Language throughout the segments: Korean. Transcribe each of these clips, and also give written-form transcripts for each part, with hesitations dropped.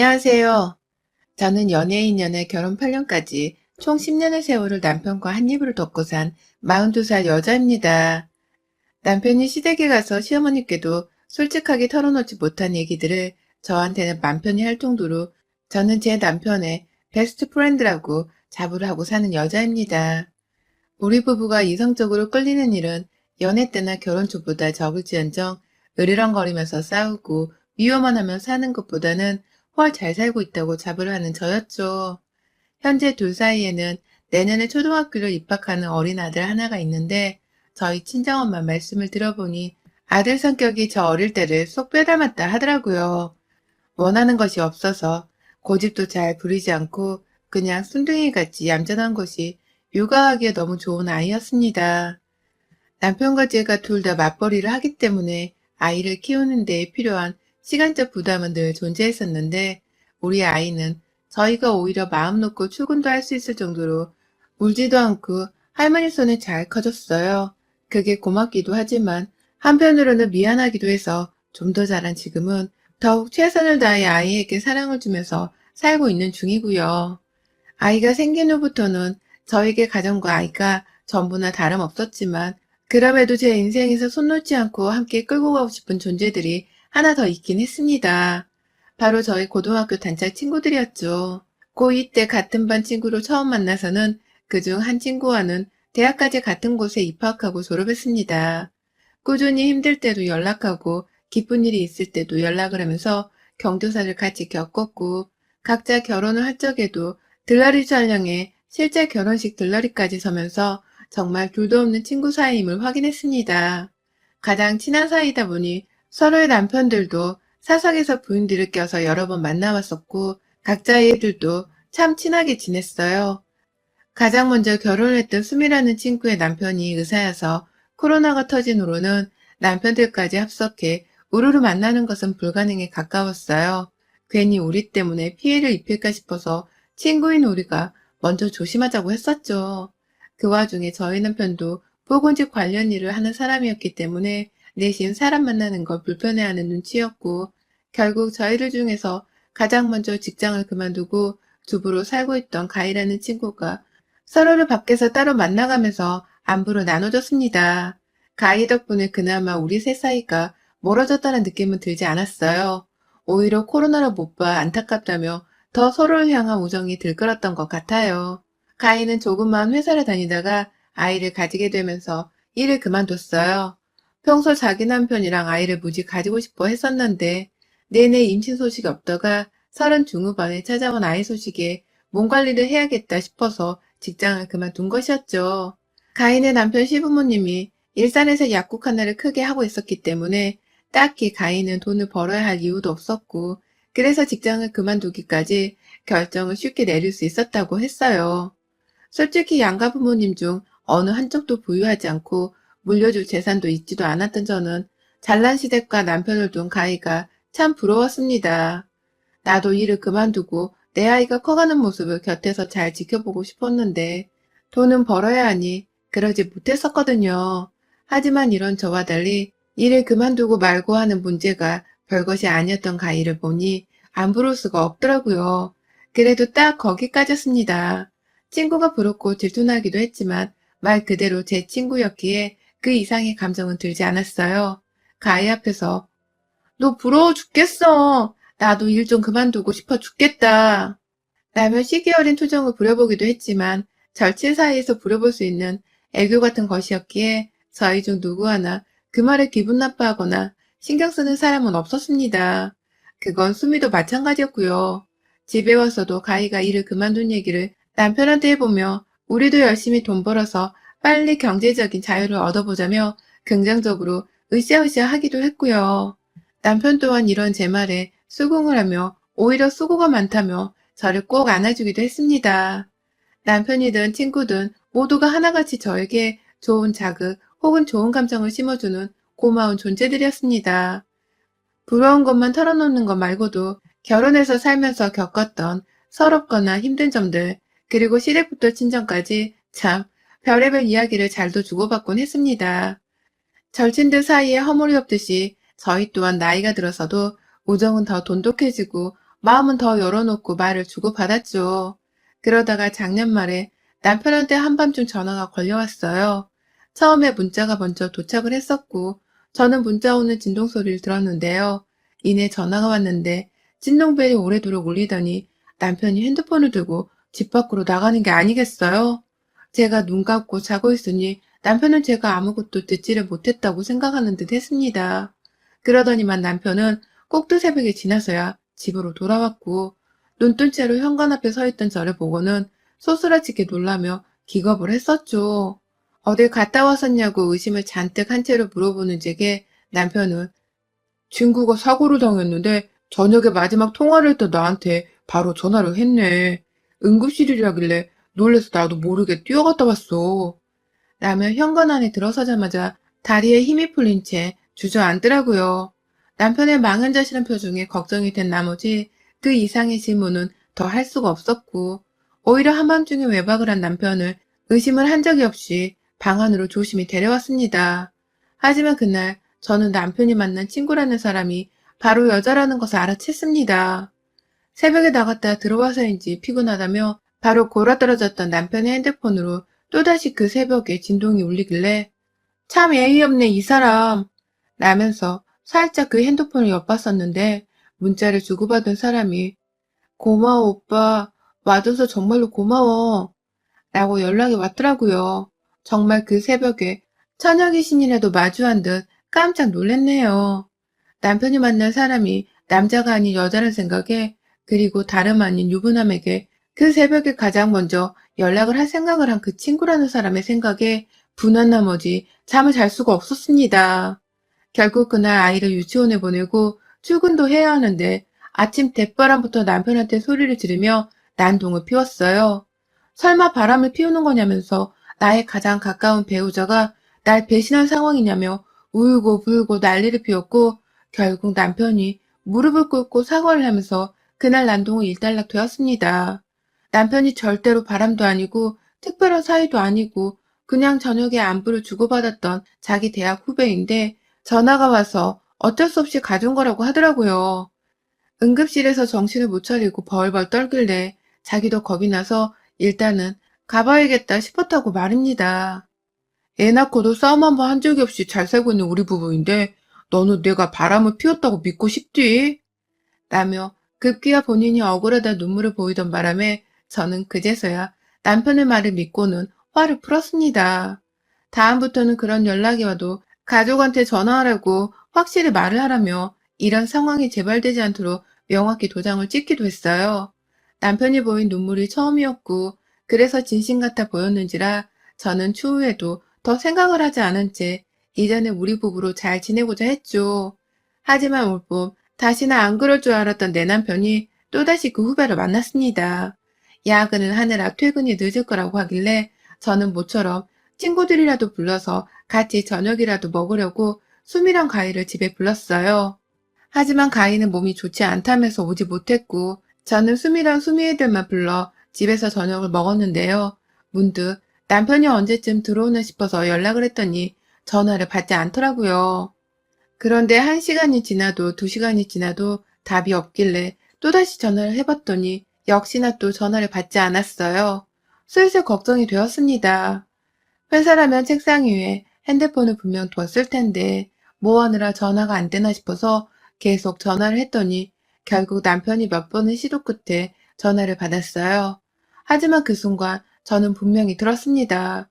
안녕하세요. 저는 연예인 연애 결혼 8년까지 총 10년의 세월을 남편과 한 입으로 덮고 산 42살 여자입니다. 남편이 시댁에 가서 시어머니께도 솔직하게 털어놓지 못한 얘기들을 저한테는 맘 편히 할 정도로 저는 제 남편의 베스트 프렌드라고 자부를 하고 사는 여자입니다. 우리 부부가 이성적으로 끌리는 일은 연애 때나 결혼 초보다 적을지언정 으르렁거리면서 싸우고 위로만 하며 사는 것보다는 훨 잘 살고 있다고 자부를 하는 저였죠. 현재 둘 사이에는 내년에 초등학교를 입학하는 어린 아들 하나가 있는데 저희 친정엄마 말씀을 들어보니 아들 성격이 저 어릴 때를 쏙 빼닮았다 하더라고요. 원하는 것이 없어서 고집도 잘 부리지 않고 그냥 순둥이같이 얌전한 것이 육아하기에 너무 좋은 아이였습니다. 남편과 제가 둘 다 맞벌이를 하기 때문에 아이를 키우는 데 필요한 시간적 부담은 늘 존재했었는데 우리 아이는 저희가 오히려 마음 놓고 출근도 할 수 있을 정도로 울지도 않고 할머니 손에 잘 커졌어요. 그게 고맙기도 하지만 한편으로는 미안하기도 해서 좀 더 자란 지금은 더욱 최선을 다해 아이에게 사랑을 주면서 살고 있는 중이고요. 아이가 생긴 후부터는 저에게 가정과 아이가 전부나 다름없었지만 그럼에도 제 인생에서 손 놓지 않고 함께 끌고 가고 싶은 존재들이 하나 더 있긴 했습니다. 바로 저희 고등학교 단짝 친구들이었죠. 고2 때 같은 반 친구로 처음 만나서는 그중 한 친구와는 대학까지 같은 곳에 입학하고 졸업했습니다. 꾸준히 힘들 때도 연락하고 기쁜 일이 있을 때도 연락을 하면서 경조사를 같이 겪었고 각자 결혼을 할 적에도 들러리 촬영에 실제 결혼식 들러리까지 서면서 정말 둘도 없는 친구 사이임을 확인했습니다. 가장 친한 사이다 보니 서로의 남편들도 사석에서 부인들을 껴서 여러 번 만나왔었고 각자의 애들도 참 친하게 지냈어요. 가장 먼저 결혼을 했던 수미라는 친구의 남편이 의사여서 코로나가 터진 후로는 남편들까지 합석해 우르르 만나는 것은 불가능에 가까웠어요. 괜히 우리 때문에 피해를 입힐까 싶어서 친구인 우리가 먼저 조심하자고 했었죠. 그 와중에 저희 남편도 보건직 관련 일을 하는 사람이었기 때문에 내심 사람 만나는 걸 불편해하는 눈치였고 결국 저희들 중에서 가장 먼저 직장을 그만두고 주부로 살고 있던 가희라는 친구가 서로를 밖에서 따로 만나가면서 안부를 나눠줬습니다. 가희 덕분에 그나마 우리 셋 사이가 멀어졌다는 느낌은 들지 않았어요. 오히려 코로나로 못 봐 안타깝다며 더 서로를 향한 우정이 들끓었던 것 같아요. 가희는 조그만 회사를 다니다가 아이를 가지게 되면서 일을 그만뒀어요. 평소 자기 남편이랑 아이를 무지 가지고 싶어 했었는데 내내 임신 소식이 없다가 30 중후반에 찾아온 아이 소식에 몸 관리를 해야겠다 싶어서 직장을 그만둔 것이었죠. 가인의 남편 시부모님이 일산에서 약국 하나를 크게 하고 있었기 때문에 딱히 가인은 돈을 벌어야 할 이유도 없었고 그래서 직장을 그만두기까지 결정을 쉽게 내릴 수 있었다고 했어요. 솔직히 양가 부모님 중 어느 한쪽도 부유하지 않고 물려줄 재산도 있지도 않았던 저는 잘난 시댁과 남편을 둔 가희가 참 부러웠습니다. 나도 일을 그만두고 내 아이가 커가는 모습을 곁에서 잘 지켜보고 싶었는데 돈은 벌어야 하니 그러지 못했었거든요. 하지만 이런 저와 달리 일을 그만두고 말고 하는 문제가 별것이 아니었던 가희를 보니 안 부러울 수가 없더라고요. 그래도 딱 거기까지였습니다. 친구가 부럽고 질투나기도 했지만 말 그대로 제 친구였기에 그 이상의 감정은 들지 않았어요. 가희 앞에서 너 부러워 죽겠어. 나도 일 좀 그만두고 싶어 죽겠다. 라며 시기 어린 투정을 부려보기도 했지만 절친 사이에서 부려볼 수 있는 애교 같은 것이었기에 저희 중 누구 하나 그 말에 기분 나빠하거나 신경 쓰는 사람은 없었습니다. 그건 수미도 마찬가지였고요. 집에 와서도 가희가 일을 그만둔 얘기를 남편한테 해보며 우리도 열심히 돈 벌어서 빨리 경제적인 자유를 얻어보자며 긍정적으로 으쌰으쌰 하기도 했고요. 남편 또한 이런 제 말에 수긍을 하며 오히려 수고가 많다며 저를 꼭 안아주기도 했습니다. 남편이든 친구든 모두가 하나같이 저에게 좋은 자극 혹은 좋은 감정을 심어주는 고마운 존재들이었습니다. 부러운 것만 털어놓는 것 말고도 결혼해서 살면서 겪었던 서럽거나 힘든 점들, 그리고 시댁부터 친정까지 참 별의별 이야기를 잘도 주고받곤 했습니다. 절친들 사이에 허물이 없듯이 저희 또한 나이가 들어서도 우정은 더 돈독해지고 마음은 더 열어놓고 말을 주고받았죠. 그러다가 작년 말에 남편한테 한밤중 전화가 걸려왔어요. 처음에 문자가 먼저 도착을 했었고, 저는 문자 오는 진동 소리를 들었는데요. 이내 전화가 왔는데 진동벨이 오래도록 울리더니 남편이 핸드폰을 들고 집 밖으로 나가는 게 아니겠어요? 제가 눈 감고 자고 있으니 남편은 제가 아무것도 듣지를 못했다고 생각하는 듯 했습니다. 그러더니만 남편은 꼭두 새벽이 지나서야 집으로 돌아왔고, 눈뜬 채로 현관 앞에 서 있던 저를 보고는 소스라치게 놀라며 기겁을 했었죠. 어딜 갔다 왔었냐고 의심을 잔뜩 한 채로 물어보는 제게 남편은 친구가 사고를 당했는데 저녁에 마지막 통화를 했던 나한테 바로 전화를 했네. 응급실이라길래 놀래서 나도 모르게 뛰어갔다 왔어. 라며 현관 안에 들어서자마자 다리에 힘이 풀린 채 주저앉더라고요. 남편의 망연자실한 표정에 걱정이 된 나머지 그 이상의 질문은 더 할 수가 없었고, 오히려 한밤중에 외박을 한 남편을 의심을 한 적이 없이 방 안으로 조심히 데려왔습니다. 하지만 그날 저는 남편이 만난 친구라는 사람이 바로 여자라는 것을 알아챘습니다. 새벽에 나갔다 들어와서인지 피곤하다며 바로 골아떨어졌던 남편의 핸드폰으로 또다시 그 새벽에 진동이 울리길래 참 예의 없네 이 사람 라면서 살짝 그 핸드폰을 엿봤었는데 문자를 주고받은 사람이 고마워 오빠 와줘서 정말로 고마워 라고 연락이 왔더라고요. 정말 그 새벽에 처녀 귀신이라도 마주한 듯 깜짝 놀랐네요. 남편이 만난 사람이 남자가 아닌 여자란 생각에 그리고 다름 아닌 유부남에게 그 새벽에 가장 먼저 연락을 할 생각을 한 그 친구라는 사람의 생각에 분한 나머지 잠을 잘 수가 없었습니다. 결국 그날 아이를 유치원에 보내고 출근도 해야 하는데 아침 대바람부터 남편한테 소리를 지르며 난동을 피웠어요. 설마 바람을 피우는 거냐면서 나의 가장 가까운 배우자가 날 배신한 상황이냐며 울고 불고 난리를 피웠고 결국 남편이 무릎을 꿇고 사과를 하면서 그날 난동은 일단락 되었습니다. 남편이 절대로 바람도 아니고 특별한 사이도 아니고 그냥 저녁에 안부를 주고받았던 자기 대학 후배인데 전화가 와서 어쩔 수 없이 가준 거라고 하더라고요. 응급실에서 정신을 못 차리고 벌벌 떨길래 자기도 겁이 나서 일단은 가봐야겠다 싶었다고 말입니다. 애 낳고도 싸움 한 번 한 적이 없이 잘 살고 있는 우리 부부인데 너는 내가 바람을 피웠다고 믿고 싶디? 라며 급기야 본인이 억울하다 눈물을 보이던 바람에 저는 그제서야 남편의 말을 믿고는 화를 풀었습니다. 다음부터는 그런 연락이 와도 가족한테 전화하라고 확실히 말을 하라며 이런 상황이 재발되지 않도록 명확히 도장을 찍기도 했어요. 남편이 보인 눈물이 처음이었고 그래서 진심 같아 보였는지라 저는 추후에도 더 생각을 하지 않은 채 이전에 우리 부부로 잘 지내고자 했죠. 하지만 올봄 다시는 안 그럴 줄 알았던 내 남편이 또다시 그 후배를 만났습니다. 야근을 하느라 퇴근이 늦을 거라고 하길래 저는 모처럼 친구들이라도 불러서 같이 저녁이라도 먹으려고 수미랑 가희를 집에 불렀어요. 하지만 가희는 몸이 좋지 않다면서 오지 못했고 저는 수미랑 수미 애들만 불러 집에서 저녁을 먹었는데요. 문득 남편이 언제쯤 들어오나 싶어서 연락을 했더니 전화를 받지 않더라고요. 그런데 1시간이 지나도 2시간이 지나도 답이 없길래 또다시 전화를 해봤더니 역시나 또 전화를 받지 않았어요. 슬슬 걱정이 되었습니다. 회사라면 책상 위에 핸드폰을 분명 뒀을 텐데 뭐 하느라 전화가 안 되나 싶어서 계속 전화를 했더니 결국 남편이 몇 번의 시도 끝에 전화를 받았어요. 하지만 그 순간 저는 분명히 들었습니다.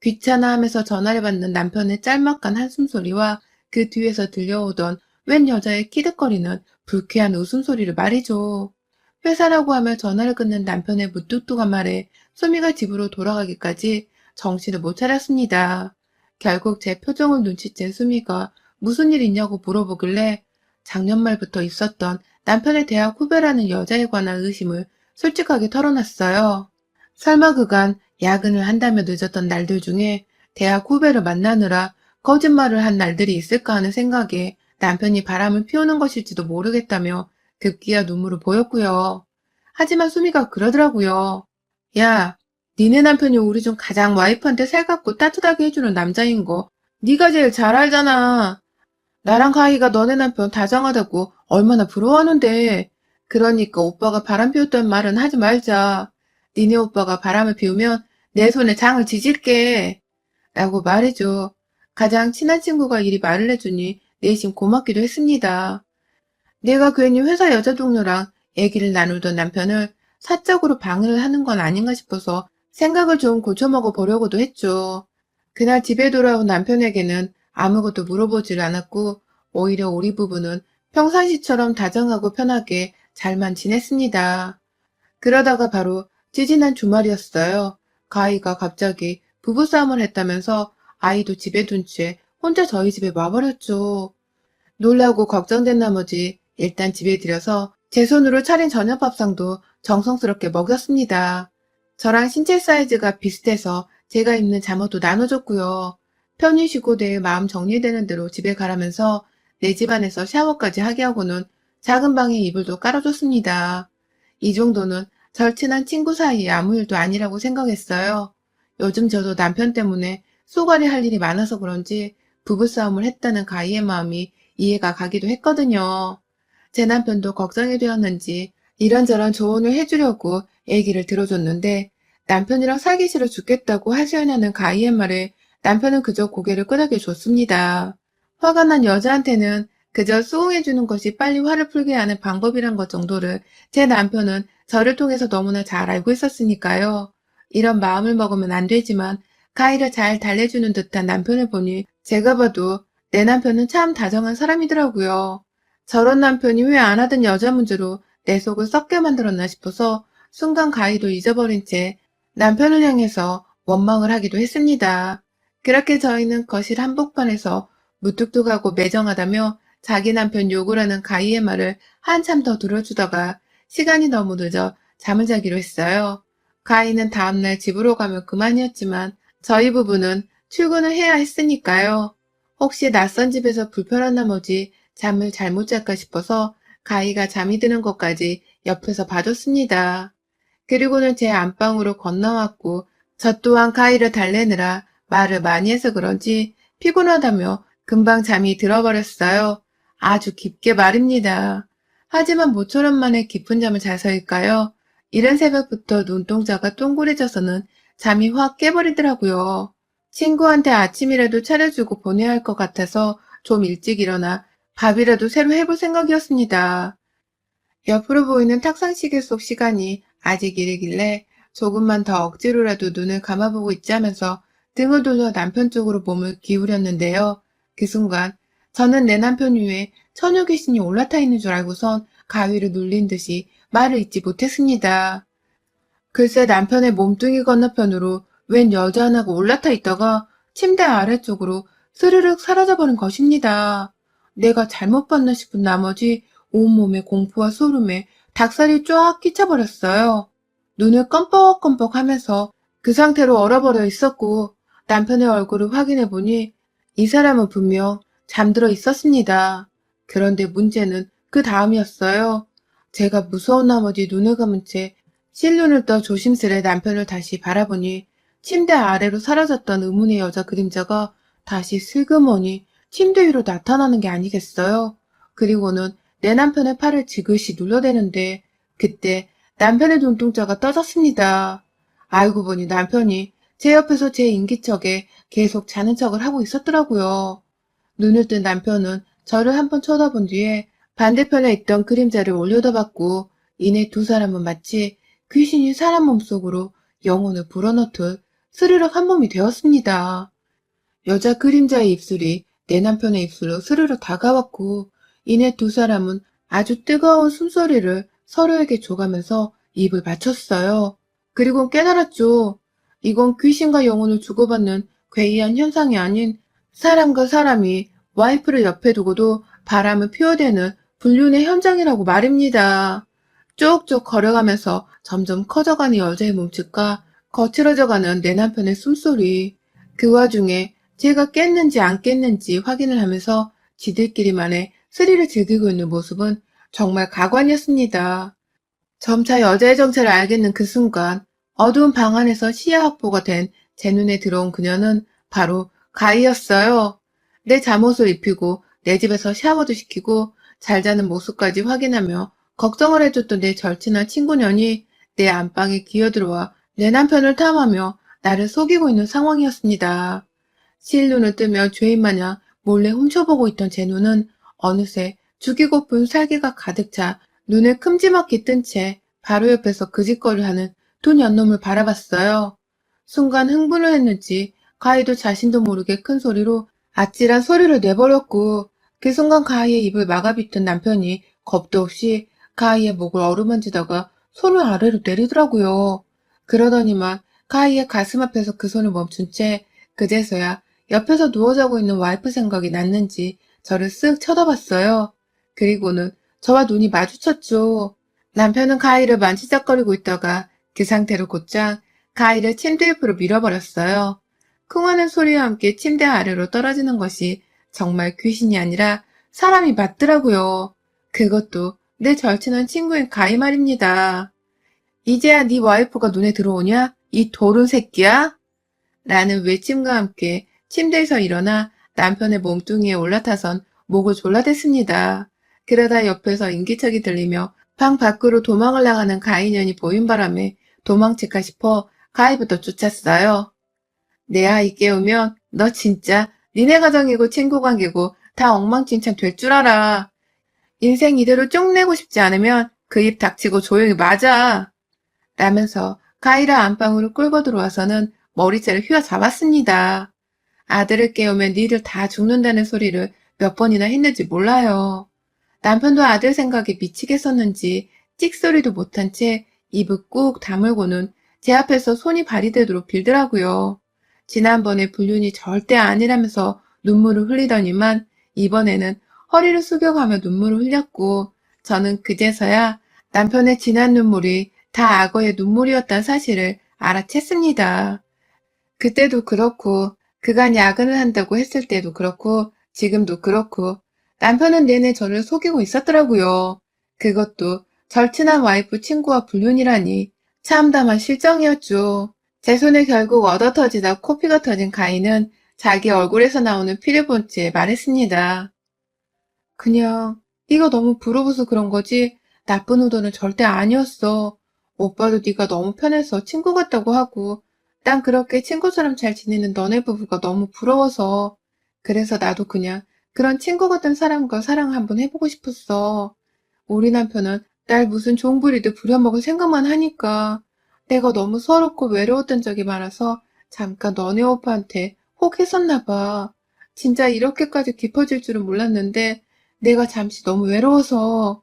귀찮아하면서 전화를 받는 남편의 짤막한 한숨소리와 그 뒤에서 들려오던 웬 여자의 키득거리는 불쾌한 웃음소리를 말이죠. 회사라고 하며 전화를 끊는 남편의 무뚝뚝한 말에 수미가 집으로 돌아가기까지 정신을 못 차렸습니다. 결국 제 표정을 눈치챈 수미가 무슨 일 있냐고 물어보길래 작년 말부터 있었던 남편의 대학 후배라는 여자에 관한 의심을 솔직하게 털어놨어요. 설마 그간 야근을 한다며 늦었던 날들 중에 대학 후배를 만나느라 거짓말을 한 날들이 있을까 하는 생각에 남편이 바람을 피우는 것일지도 모르겠다며 급기야 눈물을 보였고요. 하지만 수미가 그러더라고요. 야, 니네 남편이 우리 중 가장 와이프한테 살갑고 따뜻하게 해주는 남자인 거 네가 제일 잘 알잖아. 나랑 가희가 너네 남편 다정하다고 얼마나 부러워하는데 그러니까 오빠가 바람 피웠다는 말은 하지 말자. 니네 오빠가 바람을 피우면 내 손에 장을 지질게. 라고 말해줘. 가장 친한 친구가 이리 말을 해주니 내심 고맙기도 했습니다. 내가 괜히 회사 여자 동료랑 얘기를 나누던 남편을 사적으로 방해를 하는 건 아닌가 싶어서 생각을 좀 고쳐먹어 보려고도 했죠. 그날 집에 돌아온 남편에게는 아무것도 물어보질 않았고 오히려 우리 부부는 평상시처럼 다정하고 편하게 잘만 지냈습니다. 그러다가 바로 찌지난 주말이었어요. 가희가 갑자기 부부싸움을 했다면서 아이도 집에 둔 채 혼자 저희 집에 와버렸죠. 놀라고 걱정된 나머지 일단 집에 들여서 제 손으로 차린 저녁 밥상도 정성스럽게 먹였습니다. 저랑 신체 사이즈가 비슷해서 제가 입는 잠옷도 나눠줬고요. 편히 쉬고 내일 마음 정리되는 대로 집에 가라면서 내 집안에서 샤워까지 하게 하고는 작은 방에 이불도 깔아줬습니다. 이 정도는 절친한 친구 사이에 아무 일도 아니라고 생각했어요. 요즘 저도 남편 때문에 쏘가리 할 일이 많아서 그런지 부부싸움을 했다는 가희의 마음이 이해가 가기도 했거든요. 제 남편도 걱정이 되었는지 이런저런 조언을 해주려고 얘기를 들어줬는데 남편이랑 살기 싫어 죽겠다고 하소연하는 가희의 말에 남편은 그저 고개를 끄덕여 줬습니다. 화가 난 여자한테는 그저 수긍해주는 것이 빨리 화를 풀게 하는 방법이란 것 정도를 제 남편은 저를 통해서 너무나 잘 알고 있었으니까요. 이런 마음을 먹으면 안 되지만 가희를 잘 달래주는 듯한 남편을 보니 제가 봐도 내 남편은 참 다정한 사람이더라고요. 저런 남편이 왜 안 하던 여자 문제로 내 속을 썩게 만들었나 싶어서 순간 가희도 잊어버린 채 남편을 향해서 원망을 하기도 했습니다. 그렇게 저희는 거실 한복판에서 무뚝뚝하고 매정하다며 자기 남편 욕을 하는 가희의 말을 한참 더 들어주다가 시간이 너무 늦어 잠을 자기로 했어요. 가희는 다음날 집으로 가면 그만이었지만 저희 부부는 출근을 해야 했으니까요. 혹시 낯선 집에서 불편한 나머지 잠을 잘못 잤까 싶어서 가희가 잠이 드는 것까지 옆에서 봐줬습니다. 그리고는 제 안방으로 건너왔고 저 또한 가희를 달래느라 말을 많이 해서 그런지 피곤하다며 금방 잠이 들어버렸어요. 아주 깊게 말입니다. 하지만 모처럼 만에 깊은 잠을 자서일까요? 이른 새벽부터 눈동자가 동그래져서는 잠이 확 깨버리더라고요. 친구한테 아침이라도 차려주고 보내야 할 것 같아서 좀 일찍 일어나 밥이라도 새로 해볼 생각이었습니다. 옆으로 보이는 탁상시계 속 시간이 아직 이르길래 조금만 더 억지로라도 눈을 감아보고 있자면서 등을 돌려 남편 쪽으로 몸을 기울였는데요. 그 순간 저는 내 남편 위에 처녀 귀신이 올라타 있는 줄 알고선 가위를 눌린 듯이 말을 잇지 못했습니다. 글쎄 남편의 몸뚱이 건너편으로 웬 여자 하나가 올라타 있다가 침대 아래쪽으로 스르륵 사라져버린 것입니다. 내가 잘못 봤나 싶은 나머지 온몸에 공포와 소름에 닭살이 쫙 끼쳐버렸어요. 눈을 껌뻑껌뻑 하면서 그 상태로 얼어버려 있었고 남편의 얼굴을 확인해보니 이 사람은 분명 잠들어 있었습니다. 그런데 문제는 그 다음이었어요. 제가 무서운 나머지 눈을 감은 채 실눈을 떠 조심스레 남편을 다시 바라보니 침대 아래로 사라졌던 의문의 여자 그림자가 다시 슬그머니 침대 위로 나타나는 게 아니겠어요? 그리고는 내 남편의 팔을 지그시 눌러대는데 그때 남편의 눈동자가 떠졌습니다. 알고 보니 남편이 제 옆에서 제 인기척에 계속 자는 척을 하고 있었더라고요. 눈을 뜬 남편은 저를 한번 쳐다본 뒤에 반대편에 있던 그림자를 올려다봤고 이내 두 사람은 마치 귀신이 사람 몸속으로 영혼을 불어넣듯 스르륵 한 몸이 되었습니다. 여자 그림자의 입술이 내 남편의 입술로 스르륵 다가왔고 이내 두 사람은 아주 뜨거운 숨소리를 서로에게 줘가면서 입을 맞췄어요. 그리고 깨달았죠. 이건 귀신과 영혼을 주고받는 괴이한 현상이 아닌 사람과 사람이 와이프를 옆에 두고도 바람을 피워대는 불륜의 현장이라고 말입니다. 쭉쭉 걸어가면서 점점 커져가는 여자의 몸짓과 거칠어져가는 내 남편의 숨소리. 그 와중에 제가 깼는지 안 깼는지 확인을 하면서 지들끼리만의 스릴을 즐기고 있는 모습은 정말 가관이었습니다. 점차 여자의 정체를 알겠는 그 순간 어두운 방 안에서 시야 확보가 된 제 눈에 들어온 그녀는 바로 가희였어요. 내 잠옷을 입히고 내 집에서 샤워도 시키고 잘 자는 모습까지 확인하며 걱정을 해줬던 내 절친한 친구년이 내 안방에 기어들어와 내 남편을 탐하며 나를 속이고 있는 상황이었습니다. 실눈을 뜨며 죄인 마냥 몰래 훔쳐보고 있던 제 눈은 어느새 죽이고픈 살기가 가득 차 눈에 큼지막히 뜬 채 바로 옆에서 그 짓거리를 하는 두 년놈을 바라봤어요. 순간 흥분을 했는지 가희도 자신도 모르게 큰 소리로 아찔한 소리를 내버렸고 그 순간 가희의 입을 막아빗던 남편이 겁도 없이 가희의 목을 어루만지다가 손을 아래로 내리더라고요. 그러더니만 가희의 가슴 앞에서 그 손을 멈춘 채 그제서야 옆에서 누워 자고 있는 와이프 생각이 났는지 저를 쓱 쳐다봤어요. 그리고는 저와 눈이 마주쳤죠. 남편은 가희를 만지작거리고 있다가 그 상태로 곧장 가희를 침대 옆으로 밀어버렸어요. 쿵하는 소리와 함께 침대 아래로 떨어지는 것이 정말 귀신이 아니라 사람이 맞더라고요. 그것도 내 절친한 친구인 가희 말입니다. 이제야 네 와이프가 눈에 들어오냐? 이 도른 새끼야? 라는 외침과 함께 침대에서 일어나 남편의 몸뚱이에 올라타선 목을 졸라댔습니다. 그러다 옆에서 인기척이 들리며 방 밖으로 도망을 나가는 가희년이 보인 바람에 도망칠까 싶어 가희부터 쫓았어요. 내 아이 깨우면 너 진짜 니네 가정이고 친구 관계고 다 엉망진창 될 줄 알아. 인생 이대로 쪽내고 싶지 않으면 그 입 닥치고 조용히 맞아. 라면서 가희를 안방으로 끌고 들어와서는 머리채를 휘어잡았습니다. 아들을 깨우면 니들 다 죽는다는 소리를 몇 번이나 했는지 몰라요. 남편도 아들 생각에 미치겠었는지 찍소리도 못한 채 입을 꾹 다물고는 제 앞에서 손이 발이 되도록 빌더라고요. 지난번에 불륜이 절대 아니라면서 눈물을 흘리더니만 이번에는 허리를 숙여가며 눈물을 흘렸고 저는 그제서야 남편의 진한 눈물이 다 악어의 눈물이었다는 사실을 알아챘습니다. 그때도 그렇고 그간 야근을 한다고 했을 때도 그렇고 지금도 그렇고 남편은 내내 저를 속이고 있었더라고요. 그것도 절친한 와이프 친구와 불륜이라니 참담한 실정이었죠. 제 손에 결국 얻어터지다 코피가 터진 가인은 자기 얼굴에서 나오는 피를 본 채 말했습니다. 그냥 네가 너무 부러워서 그런 거지 나쁜 의도는 절대 아니었어. 오빠도 네가 너무 편해서 친구 같다고 하고 난 그렇게 친구처럼 잘 지내는 너네 부부가 너무 부러워서 그래서 나도 그냥 그런 친구 같은 사람과 사랑 한번 해보고 싶었어. 우리 남편은 날 무슨 종부리듯 부려먹을 생각만 하니까 내가 너무 서럽고 외로웠던 적이 많아서 잠깐 너네 오빠한테 혹 했었나 봐. 진짜 이렇게까지 깊어질 줄은 몰랐는데 내가 잠시 너무 외로워서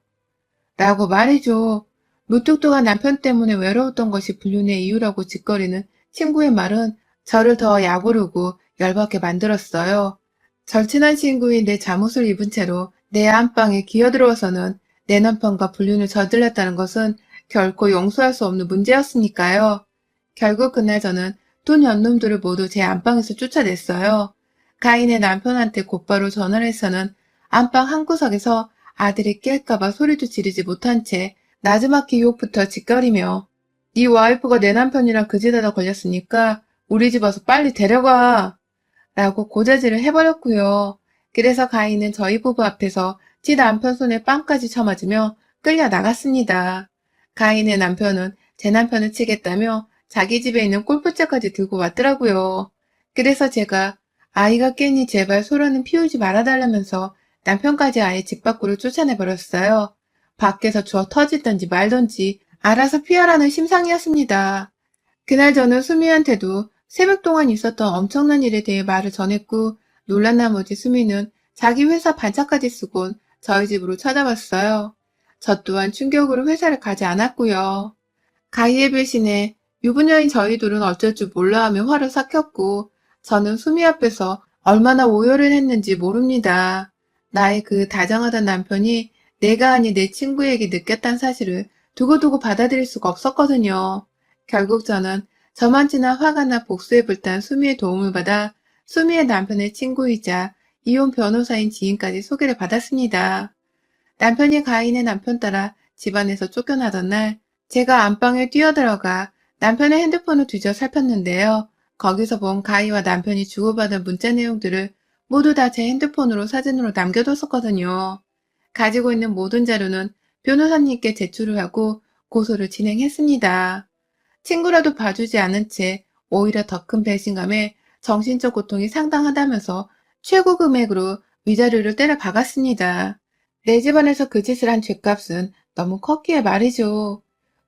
라고 말해줘. 무뚝뚝한 남편 때문에 외로웠던 것이 불륜의 이유라고 짓거리는 친구의 말은 저를 더 약오르고 열받게 만들었어요. 절친한 친구인 내 잠옷을 입은 채로 내 안방에 기어들어와서는 내 남편과 불륜을 저질렀다는 것은 결코 용서할 수 없는 문제였으니까요. 결국 그날 저는 두 년놈들을 모두 제 안방에서 쫓아냈어요. 가인의 남편한테 곧바로 전화를 해서는 안방 한구석에서 아들이 깰까봐 소리도 지르지 못한 채 나지막히 욕부터 짓거리며 네 와이프가 내 남편이랑 그 집에다 걸렸으니까 우리 집 와서 빨리 데려가 라고 고자질을 해버렸고요. 그래서 가인은 저희 부부 앞에서 지 남편 손에 빵까지 쳐맞으며 끌려 나갔습니다. 가인의 남편은 제 남편을 치겠다며 자기 집에 있는 골프채까지 들고 왔더라고요. 그래서 제가 아이가 깼니 제발 소리는 피우지 말아달라면서 남편까지 아예 집 밖으로 쫓아내버렸어요. 밖에서 주워 터지던지 말던지 알아서 피하라는 심상이었습니다. 그날 저는 수미한테도 새벽 동안 있었던 엄청난 일에 대해 말을 전했고 놀란 나머지 수미는 자기 회사 반차까지 쓰곤 저희 집으로 찾아왔어요. 저 또한 충격으로 회사를 가지 않았고요. 가희의 배신에 유부녀인 저희 둘은 어쩔 줄 몰라 하며 화를 삭혔고 저는 수미 앞에서 얼마나 오열을 했는지 모릅니다. 나의 그 다정하던 남편이 내가 아닌 내 친구에게 느꼈다는 사실을 두고두고 받아들일 수가 없었거든요. 결국 저는 저만치나 화가 나 복수에 불탄 수미의 도움을 받아 수미의 남편의 친구이자 이혼 변호사인 지인까지 소개를 받았습니다. 남편이 가인의 남편 따라 집안에서 쫓겨나던 날 제가 안방에 뛰어들어가 남편의 핸드폰을 뒤져 살폈는데요. 거기서 본 가희와 남편이 주고받은 문자 내용들을 모두 다 제 핸드폰으로 사진으로 남겨뒀었거든요. 가지고 있는 모든 자료는 변호사님께 제출을 하고 고소를 진행했습니다. 친구라도 봐주지 않은 채 오히려 더 큰 배신감에 정신적 고통이 상당하다면서 최고 금액으로 위자료를 때려 박았습니다. 내 집안에서 그 짓을 한 죄값은 너무 컸기에 말이죠.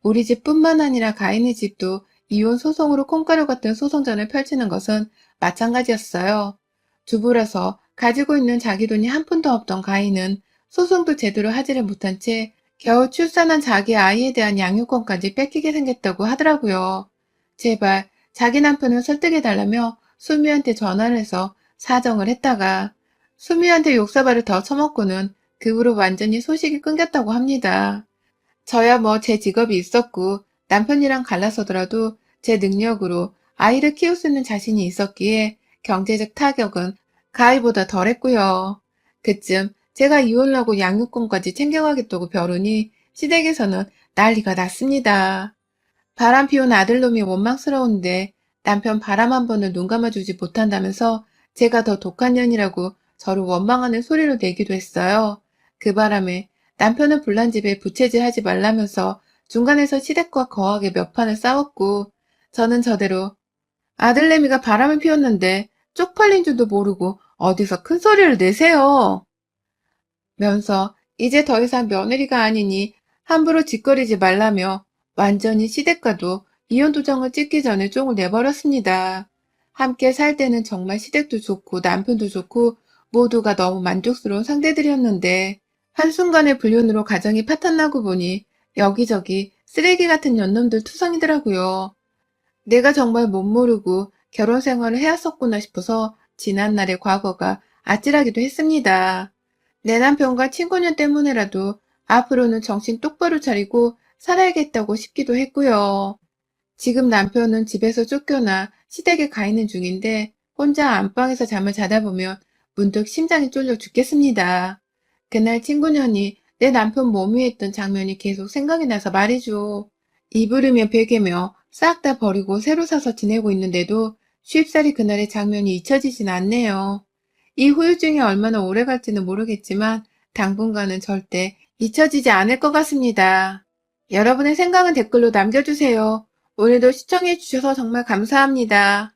우리 집뿐만 아니라 가인의 집도 이혼 소송으로 콩가루 같은 소송전을 펼치는 것은 마찬가지였어요. 주부라서 가지고 있는 자기 돈이 한 푼도 없던 가인은 소송도 제대로 하지를 못한 채 겨우 출산한 자기 아이에 대한 양육권까지 뺏기게 생겼다고 하더라고요. 제발 자기 남편을 설득해달라며 수미한테 전화를 해서 사정을 했다가 수미한테 욕사발을 더 처먹고는 그 후로 완전히 소식이 끊겼다고 합니다. 저야 뭐 제 직업이 있었고 남편이랑 갈라서더라도 제 능력으로 아이를 키울 수 있는 자신이 있었기에 경제적 타격은 가희보다 덜했고요. 그쯤 제가 이혼을 하고 양육권까지 챙겨가겠다고 벼르니 시댁에서는 난리가 났습니다. 바람 피운 아들놈이 원망스러운데 남편 바람 한 번을 눈 감아주지 못한다면서 제가 더 독한 년이라고 저를 원망하는 소리를 내기도 했어요. 그 바람에 남편은 불난 집에 부채질하지 말라면서 중간에서 시댁과 거하게 몇 판을 싸웠고 저는 저대로 아들내미가 바람을 피웠는데 쪽팔린 줄도 모르고 어디서 큰 소리를 내세요. 면서 이제 더 이상 며느리가 아니니 함부로 짓거리지 말라며 완전히 시댁과도 이혼 도장을 찍기 전에 쫑을 내버렸습니다. 함께 살 때는 정말 시댁도 좋고 남편도 좋고 모두가 너무 만족스러운 상대들이었는데 한순간의 불륜으로 가정이 파탄나고 보니 여기저기 쓰레기 같은 년놈들 투성이더라고요. 내가 정말 못 모르고 결혼 생활을 해왔었구나 싶어서 지난날의 과거가 아찔하기도 했습니다. 내 남편과 친구년 때문에라도 앞으로는 정신 똑바로 차리고 살아야겠다고 싶기도 했고요. 지금 남편은 집에서 쫓겨나 시댁에 가 있는 중인데 혼자 안방에서 잠을 자다 보면 문득 심장이 쫄려 죽겠습니다. 그날 친구년이 내 남편 몸 위에 있던 장면이 계속 생각이 나서 말이죠. 이불이며 베개며 싹 다 버리고 새로 사서 지내고 있는데도 쉽사리 그날의 장면이 잊혀지진 않네요. 이 후유증이 얼마나 오래 갈지는 모르겠지만 당분간은 절대 잊혀지지 않을 것 같습니다. 여러분의 생각은 댓글로 남겨주세요. 오늘도 시청해주셔서 정말 감사합니다.